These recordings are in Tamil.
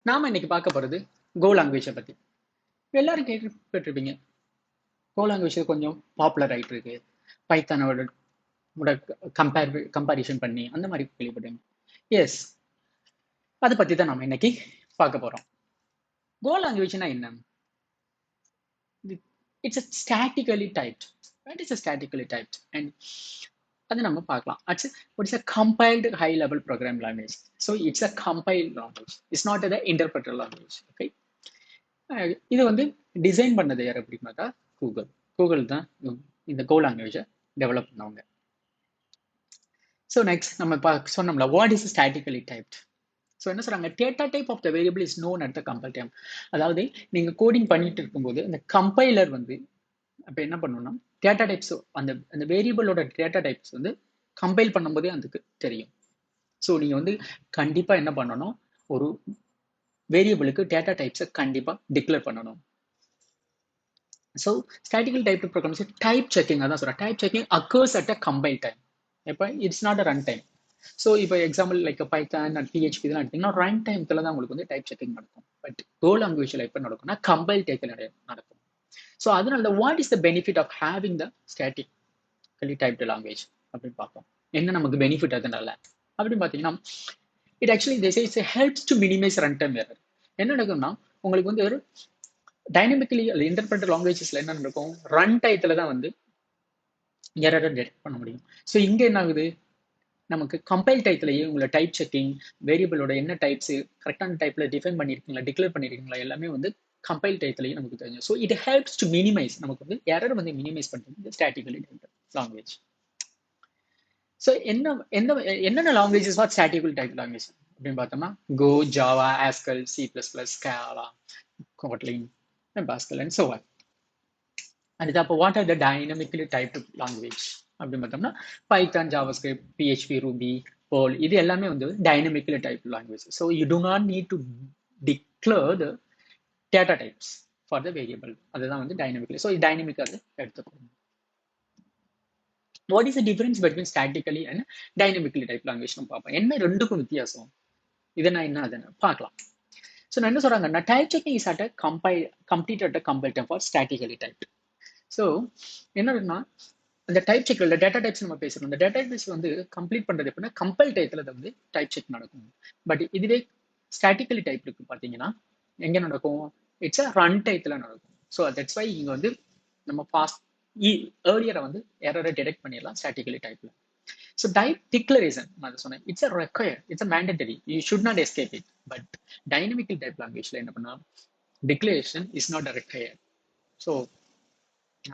நாம இன்னைக்கு பார்க்க போறது கோ லாங்குவேஜை பத்தி. எல்லாரும் கேட்டுருப்பீங்க, கோ லாங்குவேஜ் கொஞ்சம் பாப்புலர் ஆயிட்டு இருக்கு, பைத்தானோட கம்பேரிஷன் பண்ணி அந்த மாதிரி கேள்விப்பட்டீங்க. எஸ், அதை பத்தி தான் நம்ம இன்னைக்கு பார்க்க போறோம். கோ லாங்குவேஜ்னா என்ன? It's statically typed. What is a statically typed? And அது நம்ம பார்க்கலாம். It's a compiled high level program language. So it's a compiled language. It's not the interpreter language. Okay. இது வந்து டிசைன் பண்ணது யார் அப்படின்னாக்கா கூகுள் தான் இந்த கோ லாங்குவேஜை டெவலப் பண்ணவங்க. ஸோ நெக்ஸ்ட் நம்ம சொன்னோம்ல, what is statically typed. So என்ன சொல்றாங்க, data type of the variable is known at the compile time. அதாவது நீங்க கோடிங் பண்ணிட்டு இருக்கும்போது அந்த கம்பைலர் வந்து அப்போ என்ன பண்ணணும்னா டேட்டா டைப்ஸ் அந்த அந்த வேரியபிளோட டேட்டா டைப்ஸ் வந்து கம்பைல் பண்ணும்போதே அதுக்கு தெரியும். ஸோ நீங்க வந்து கண்டிப்பா என்ன பண்ணணும், ஒரு வேரியபிளுக்கு டேட்டா டைப்ஸை கண்டிப்பா டிக்ளேர் பண்ணணும். So statical type programs type checking அதான் சொல்கிறேன். Type checking occurs at a compile time. இப்போ it's not a run time. So இப்போ example like Python and PHP இதெல்லாம் எடுத்தீங்கன்னா ரன் டைம்ல தான் உங்களுக்கு வந்து டைப் செக்கிங் நடக்கும். பட் கோ லாங்குவேஜில் எப்போ நடக்கும்னா கம்பைல் டைப்பில் நடக்கும். ஸோ அதனால what is the benefit of having the statically typed language அப்படின்னு பார்ப்போம். என்ன நமக்கு பெனிஃபிட் அதனால அப்படின்னு பார்த்தீங்கன்னா, it actually helps to minimize run time error. என்ன நடக்கும்னா உங்களுக்கு வந்து ஒரு டைனமிக்கலி இன்டர்பிரட்டர் லாங்குவேஜஸ்ல என்ன இருக்கும், ரன் டைத்துல தான் வந்து எரரை டிடெக்ட் பண்ண முடியும். ஸோ இங்க என்ன ஆகுது, நமக்கு கம்பைல் டைப்லயே உங்களை டைப் செக்கிங், வேரியபிளோட என்ன டைப்ஸ் கரெக்டான டைப்ல டிஃபைன் பண்ணிருக்கீங்களா, டிக்ளேர் பண்ணிருக்கீங்களா, எல்லாமே வந்து கம்பைல் டைப்லயே நமக்கு தெரியும். So it helps to minimise, நமக்கு வந்து எரர் வந்து மினிமைஸ் பண்றது ஸ்டாட்டிக்கலி டைப்டு லாங்குவேஜ். ஸோ என்னென்ன languages are statical type language அப்படின்னு பார்த்தோம்னா, Go, Java, Haskell, C++, Scala, Kotlin, Pascal and so on. And what are the dynamically typed language அப்படின்னு பார்த்தோம்னா, Python, JavaScript, PHP, Ruby, Perl, இது எல்லாமே வந்து dynamically typed language. So you do not need to declare the data types for the variable. அதுதான் வந்து dynamically. So dynamically எடுத்துக்கணும். What is the difference between statically and dynamically typed language நம்ம பார்ப்போம். என்ன ரெண்டுக்கும் வித்தியாசம், இதனா என்ன அதுன்னு பார்க்கலாம். ஸோ நான் என்ன சொல்றாங்கன்னா, type checking is at complete at compile time for statically typed. So என்னன்னா, அந்த டைப் செக்ல டேட்டா டைப்ஸ் நம்ம பேசுறோம். அந்த டேட்டா டைப்ஸ் வந்து கம்ப்ளீட் பண்றது எப்படின்னா கம்பைல் டைப்ல வந்து டைப் செக் நடக்கும். பட் இதுவே ஸ்டாட்டிக்கலி டைப் இருக்கு பார்த்தீங்கன்னா எங்க நடக்கும், இட்ஸ் ரன் டைப்ல நடக்கும். ஸோ தட்ஸ் வை இங்க வந்து நம்ம ஃபாஸ்ட் ஏர்லியரை வந்து எரரை டிடெக்ட் பண்ணிடலாம் ஸ்டாட்டிக்கலி டைப்ல. ஸோ டைப் டிக்ளரேஷன் நான் சொன்னேன், it's a required, it's a mandatory, you should not escape it. But dynamical type லாங்குவேஜ்ல என்ன பண்ணா, declaration is not a required. So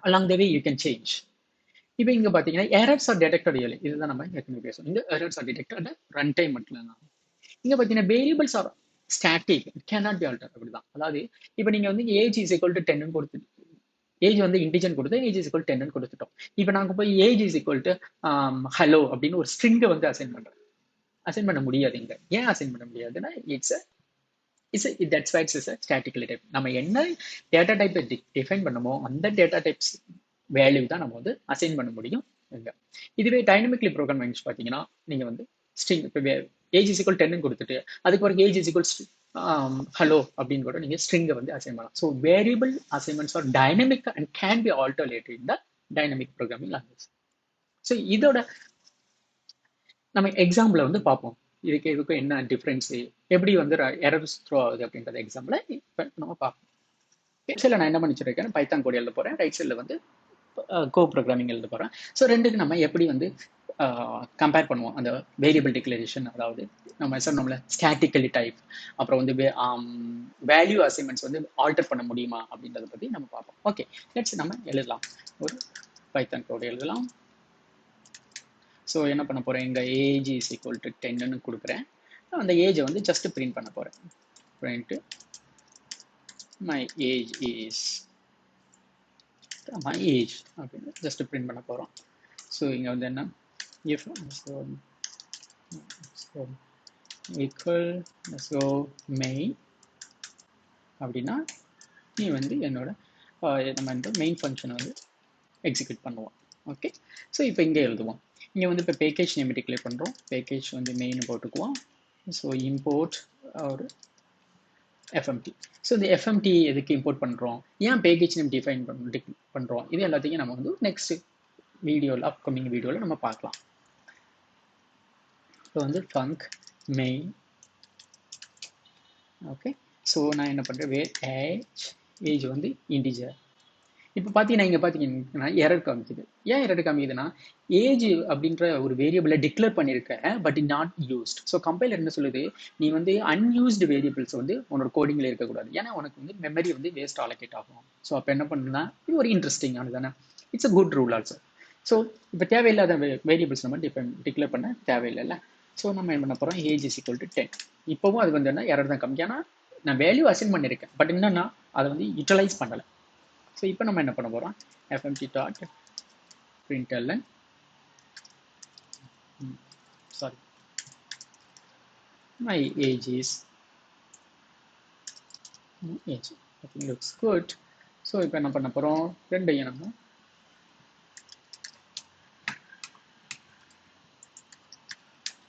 along the way you can change. இப்போ இங்க பாத்தீங்கன்னா எரர்ஸ் ஆர் டிடெக்டட் இயர்லி, இதுதான் நம்ம ஏற்கனவே பேசணும். இந்த errors are detected run time மட்டும் தான். இங்க பாத்தீங்கன்னா variables are static, it can not be alter. அப்படிதான். அதாவது இப்போ நீங்க வந்து ஏஜ் இஸ் ஈக்குவல் டு 10 கொடுத்து, ஏஜ் வந்து இன்டிஜர் கொடுத்து ஏஜ் இஸ் ஈக்குவல் 10 கொடுத்துட்டோம். இப்போ நாங்க போய் age is equal to hello அப்படின்னு ஒரு ஸ்ட்ரிங்கை வந்து அசைன் பண்ண முடியாது. இங்க ஏன் அசைன் பண்ண முடியாதுன்னா that's why it's a statically type. நம்ம என்ன டேட்டா டைப்பை டிஃபைன் பண்ணமோ அந்த டேட்டா டைப்ஸ் வேல்யூ தான் நம்ம வந்து அசைன் பண்ண முடியும். இதுவே டைனமிக்லி ப்ரோக்ராம் லாங்குவேஜ் பார்த்தீங்கன்னா நீங்க வந்து ஸ்ட்ரிங், இப்போ ஏஜ் இஸ் ஈக்குவல் 10 கொடுத்துட்டு அதுக்கு பிறகு ஏஜ் இஸ் ஈக்குவல் ஹலோ அப்படின்னு கூட நீங்க ஸ்ட்ரிங்கை வந்து அசைன் பண்ணலாம். So variable assignments are dynamic and can be alterated in the dynamic programming language. So இதோட நம்ம எக்ஸாம்பிள் வந்து பார்ப்போம், இதுக்கும் என்ன டிஃப்ரென்ஸ், எப்படி வந்து எரர்ஸ் த்ரோ ஆகுது அப்படின்றத எக்ஸாம்பிளை இப்போ நம்ம பார்ப்போம். லெஃப்ட் சைடில் நான் என்ன பண்ணிச்சிருக்கேன், பைத்தான் கோட் எழுத போகிறேன், ரைட் சைடில் வந்து கோ ப்ரோக்ராமிங் எழுத போகிறேன். ஸோ ரெண்டுக்கு நம்ம எப்படி வந்து கம்பேர் பண்ணுவோம் அந்த வேரியபிள் டிக்ளரேஷன், அதாவது நம்ம சொன்னோம்ல ஸ்டாட்டிக்கலி டைப், அப்புறம் வந்து வேல்யூ அசைன்மெண்ட்ஸ் வந்து ஆல்டர் பண்ண முடியுமா அப்படின்றத பற்றி நம்ம பார்ப்போம். ஓகே, லெட்ஸ் நம்ம எழுதலாம், ஒரு பைத்தான் கோட் எழுதலாம். ஸோ என்ன பண்ண போகிறேன், இங்கே ஏஜ் இஸ் ஈக்குவல் டு 10ன்னு கொடுக்குறேன். அந்த ஏஜை வந்து ஜஸ்ட் பிரிண்ட் பண்ண போகிறேன். Print my age is my age அப்படின்னு ஜஸ்ட் பிரிண்ட் பண்ண போகிறோம். ஸோ இங்கே வந்து என்ன, if equal so main அப்படின்னா நீ வந்து என்னோட நம்ம இந்த மெயின் ஃபங்க்ஷனை வந்து எக்ஸிக்யூட் பண்ணுவோம். ஓகே, ஸோ இப்போ இங்கே எழுதுவோம். இங்கே வந்து இப்போ பேக்கேஜ் நேம் டிக்ளேர் பண்ணுறோம், பேக்கேஜ் வந்து மெயின் போட்டுக்குவோம். ஸோ இம்போர்ட் ஒரு FMT. ஸோ இந்த FMT எதுக்கு இம்போர்ட் பண்ணுறோம், ஏன் பேக்கேஜ் நேம் டிஃபைன் பண்ணுறோம், இது எல்லாத்தையும் நம்ம வந்து நெக்ஸ்ட் வீடியோவில் அப்கமிங் வீடியோவில் நம்ம பார்க்கலாம். இப்போ வந்து func main. ஓகே, ஸோ நான் என்ன பண்ணுறேன், வேர் ஏஜ் வந்து இன்டிஜர். இப்போ பார்த்தீங்கன்னா இங்கே பார்த்தீங்கன்னா எரர் காமிக்குது. ஏன் எரர் காமிக்குதுன்னா, ஏஜ் அப்படின்ற ஒரு வேரியபிளை டிக்ளேர் பண்ணியிருக்கேன் but not used. So compiler என்ன சொல்லுது, நீ வந்து அன்யூஸ்டு வேரியபிள்ஸ் வந்து உன்னோட கோடிங்கில் இருக்கக்கூடாது, ஏன்னா உனக்கு வந்து மெமரி வந்து வேஸ்ட் அலோகேட் ஆகும். ஸோ அப்போ என்ன பண்ணுன்னா, இது ஒரு இன்ட்ரெஸ்டிங்கானது தானே, it's a good rule also. So இப்போ தேவையில்லாத வேரியபிள்ஸ் நம்ம டிக்ளேர் பண்ண தேவையில்லைல்ல. ஸோ நம்ம என்ன பண்ண போகிறோம், ஏஜ் இஸ் ஈக்குவல் டு 10. இப்போவும் அது வந்து என்ன எரர் தான் கம்மி, ஏன்னா நான் வேல்யூ அசைன் பண்ணியிருக்கேன் பட் என்னன்னா அதை வந்து யூட்டிலைஸ் பண்ணலை. ஸோ இப்போ நம்ம என்ன பண்ண போகிறோம், fmt dot println, sorry, my age is age. I think looks good. So இப்போ என்ன பண்ண போகிறோம், ரெண்டையும் நம்ம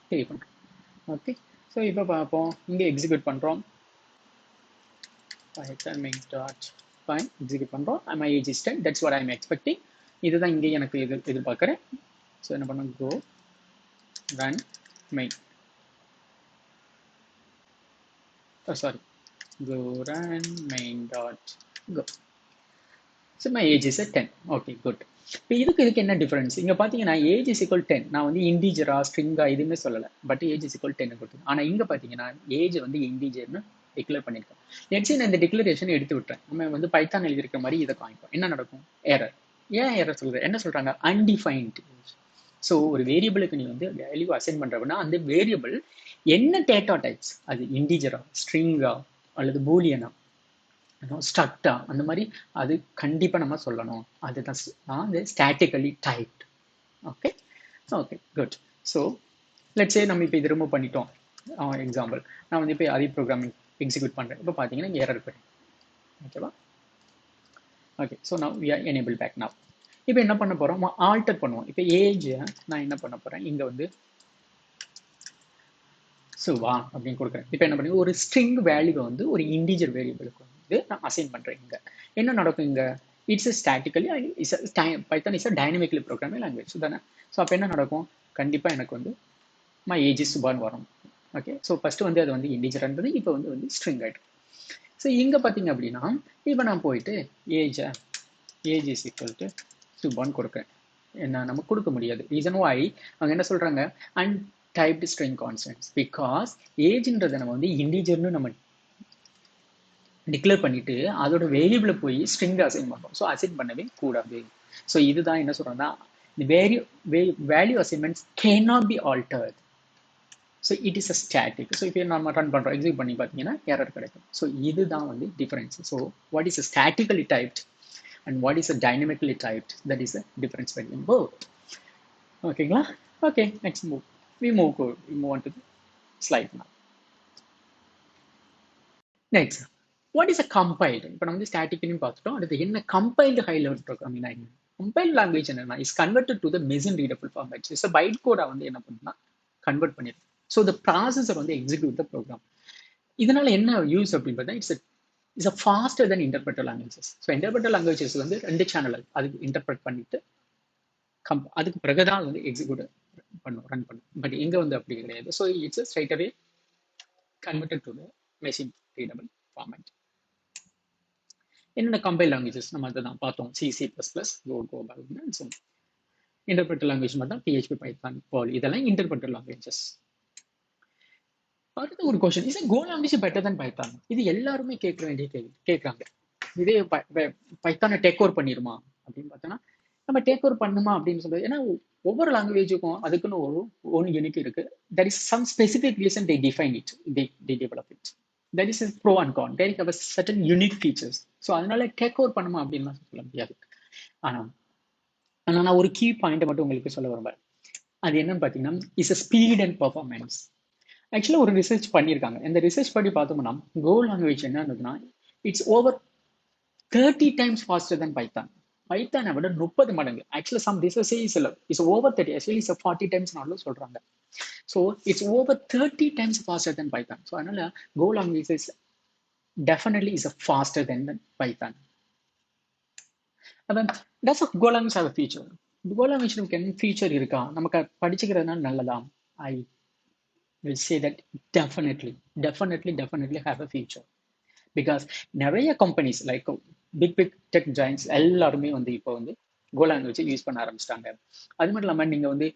பே பண்ணுறோம். ஓகே, ஸோ இப்போ பார்ப்போம், இங்கே எக்ஸிக்யூட் பண்ணுறோம், fine எக்ஸிக்யூட் பண்ணுறோம், my age is 10, that's what I'm expecting. இதுதான் இங்கே எனக்கு எதிர்பார்க்குறேன். ஸோ என்ன பண்ணோம், go run main, sorry, go run main dot go. So my age is 10. Okay, good. இப்போ இதுக்கு என்ன டிஃபரன்ஸ், இங்கே பார்த்தீங்கன்னா ஏஜ் இஸ் ஈக்குவல் 10, நான் வந்து இன்டீஜரா ஸ்ட்ரிங்கா எதுவுமே சொல்லலை, பட் ஏஜ் இஸ் ஈக்குவல் 10 கொடுத்து. ஆனால் இங்கே பார்த்தீங்கன்னா ஏஜ் வந்து இன்டீஜர்னு டிக்ளேர் பண்ணியிருக்கேன். நெக்ஸ்ட் நான் இந்த டிக்ளரேஷன் எடுத்து விட்டுறேன், நம்ம வந்து பைத்தான் எழுதியிருக்க மாதிரி இதை காமிப்போம். என்ன நடக்கும், எரர். ஏன் எரர் சொல்றது, என்ன சொல்றாங்க, அன்டிஃபைன்ட். ஸோ ஒரு வேரியபிளுக்கு நீ வந்து வேல்யூ அசைன் பண்றதுன்னா அந்த வேரியபிள் என்ன டேட்டா டைப்ஸ், அது இன்டீஜரா ஸ்ட்ரிங்கா அல்லது பூலியனா ஸ்ட்ரக்டா, அந்த மாதிரி அது கண்டிப்பா நம்ம சொல்லணும். அதுதான் அது statically typed. Okay, okay, good. So let's say நம்ம இப்போ இது ரிமூவ் பண்ணிட்டோம். எக்ஸாம்பிள், நான் வந்து இப்போ அதே ப்ரோக்ராமிங் எக்ஸிக்யூட் பண்ணுறேன். இப்போ பார்த்தீங்கன்னா இங்கே எரர் இருக்கு. ஓகேவா, ஓகே. ஸோ நான் we are enable back now. இப்போ என்ன பண்ண போகிறோம், ஆல்டர் பண்ணுவோம். இப்போ ஏஜ் நான் என்ன பண்ண போகிறேன், இங்கே வந்து சுவா அப்படின்னு கொடுக்குறேன். இப்போ என்ன பண்ணி ஒரு ஸ்ட்ரிங் வேல்யூவை வந்து ஒரு இன்டீஜர் வேரியபிளுக்கு வந்து நான் அசைன் பண்ணுறேன். இங்கே என்ன நடக்கும், இங்கே it's statically Python is a dynamically programming language தானே. ஸோ அப்போ என்ன நடக்கும், கண்டிப்பாக எனக்கு வந்து மை ஏஜ் இஸ் சுபான்னு வரும். ஓகே, ஸோ ஃபஸ்ட்டு வந்து அது வந்து இன்டீஜர் இருந்தது, இப்போ வந்து ஸ்ட்ரிங் ஆகிடும். ஸோ இங்கே பார்த்தீங்க அப்படின்னா இப்போ நான் போயிட்டு ஏஜ் இஸ் ஈக்குவல் டு சுபான்னு கொடுக்குறேன். என்ன நம்ம கொடுக்க முடியாது, ரீசன் வாய் அவங்க என்ன சொல்கிறாங்க, and typed string constants, because ஏஜ்ன்றதை நம்ம வந்து இன்டீஜர்னு நம்ம டிக்ளேர் பண்ணிட்டு அதோட வேரியபிளை போய் ஸ்ட்ரிங் அசைன் பண்ணுறோம். ஸோ அசைன் பண்ணவே கூடாது. ஸோ இதுதான் என்ன சொல்கிறோம்னா, value assignments cannot be altered. So it is a static. So இப்போ நம்ம ரன் பண்ணுறோம், எக்ஸிக்யூட் பண்ணி பார்த்தீங்கன்னா எரர் கிடைக்கும். ஸோ இதுதான் வந்து difference. So what is a statically typed and what is a dynamically typed, that is a difference between both. ஓகேங்களா, okay, next move. We move on to the slide now. Next, what is a compiled? இப்போ நம்ம வந்து ஸ்டாட்டிக்னு பார்த்துட்டோம். அடுத்து என்ன கம்பைல்டு ஹை லெவல் ப்ரோக்ராமிங் என்ன, கம்பைல்டு லாங்குவேஜ் என்னன்னா is converted to the machine readable format. Is byte கோடா வந்து என்ன பண்ணுன்னா கன்வெர்ட் பண்ணிடும். ஸோ த ப்ராசஸர் வந்து எக்ஸிக்யூட் த ப்ரோக்ராம். இதனால என்ன யூஸ் அப்படின்னு பார்த்தா, it's a faster than interpreter languages. So interpreter languages வந்து 2 சேனல் அதுக்கு இன்டர்பிரட் பண்ணிட்டு அதுக்கு பிறகுதான் வந்து எக்ஸிக்யூட் ரன் பண்ணும். பட் இங்க வந்து அப்படி கிடையாது. So it's straight away converted to the machine readable format. என்னென்ன கம்பைல் லாங்குவேஜஸ் நம்ம அதை தான் பார்த்தோம், C++, Go, இன்டர்பிரட்டர் லாங்குவேஜ் மட்டும் PHP, பைத்தான், Perl, இதெல்லாம் இன்டர்பிரட்டர் லாங்குவேஜஸ். அடுத்த ஒரு question, is Go language better then Python? இது எல்லாருமே கேட்க வேண்டிய கேள்வி கேட்குறாங்க. இதே பைத்தானை டேக் ஓவர் பண்ணிருமா அப்படின்னு பார்த்தோன்னா, நம்ம டேக் ஓவர் பண்ணுமா அப்படின்னு சொல்றது, ஏன்னா ஒவ்வொரு லாங்குவேஜுக்கும் அதுக்குன்னு ஒரு ஒன் யூனிக் இருக்கு. That is some specific reason they define it, they develop it. That is pro and con. There have certain unique features. So அதனால டேக் ஓவர் பண்ணுமா அப்படின்னு சொல்ல முடியாது. ஆனால் நான் ஒரு கீ பாயிண்ட்டை மட்டும் உங்களுக்கு சொல்ல விரும்புறேன். அது என்னன்னு பார்த்தீங்கன்னா, is a speed and performance. ஆக்சுவலாக ஒரு ரிசர்ச் பண்ணியிருக்காங்க. இந்த ரிசர்ச் படி பார்த்தோம்னா Go லாங்குவேஜ் என்ன இருந்ததுன்னா, it's over 30 times faster than Python. பைத்தானை விட 30 மடங்கு. Actually some research is over 30, actually is 40 times நாலும் சொல்றாங்க. So it's over 30 times faster than Python. So அதனால Go language is definitely is a faster than the Python. And then does Golang have a feature? Golang can feature இருக்கா நமக்கு படிச்சுக்கிறதுனால நல்லதா? I will say that definitely have a future. Because நிறைய companies like big tech giants எல்லாருமே வந்து இப்போ வந்து கோலாங்குவேஜ் யூஸ் பண்ண ஆரம்பிச்சிட்டாங்க. அது மட்டும் இல்லாமல் நீங்கள் வந்து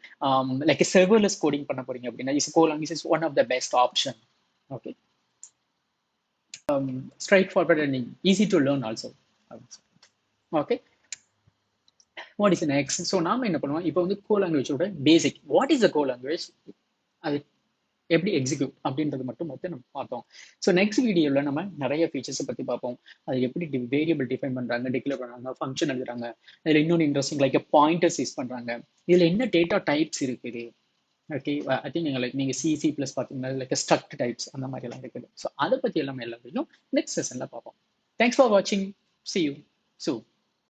லைக் செர்வர்லெஸ் கோடிங் பண்ண போறீங்க அப்படின்னா Go language is one of the best option. Okay, straight forward and easy to learn also. Okay, what is next? So நாம என்ன பண்ணுவோம் இப்போ வந்து கோலாங்குவேஜோட பேசிக் வாட் இஸ் த கோலாங்குவேஜ், அது எப்படி எக்ஸிக்யூட் அப்படின்றது மட்டும் நம்ம பார்த்தோம். ஸோ நெக்ஸ்ட் வீடியோவில் நம்ம நிறைய ஃபீச்சர்ஸை பற்றி பார்ப்போம். அது எப்படி வேரியபிள் டிஃபைன் பண்ணுறாங்க, டிக்ளேர் பண்ணுறாங்க, ஃபங்க்ஷன் எழுதுறாங்க. இதில் இன்னொன்று இன்ட்ரெஸ்டிங் லைக் பாயிண்டர்ஸ் யூஸ் பண்ணுறாங்க. இதில் என்ன டேட்டா டைப்ஸ் இருக்குது? ஓகே, ஐ திங்க் நீங்கள் சி ப்ளஸ் பார்த்தீங்கன்னா லைக் ஸ்ட்ரக்ட் டைப்ஸ் அந்த மாதிரிலாம் இருக்குது. ஸோ அதை பற்றி எல்லாமே எல்லா வீடியோ நெக்ஸ்ட் செஷனில் பார்ப்போம். தேங்க்ஸ் ஃபார் வாட்சிங். See you soon.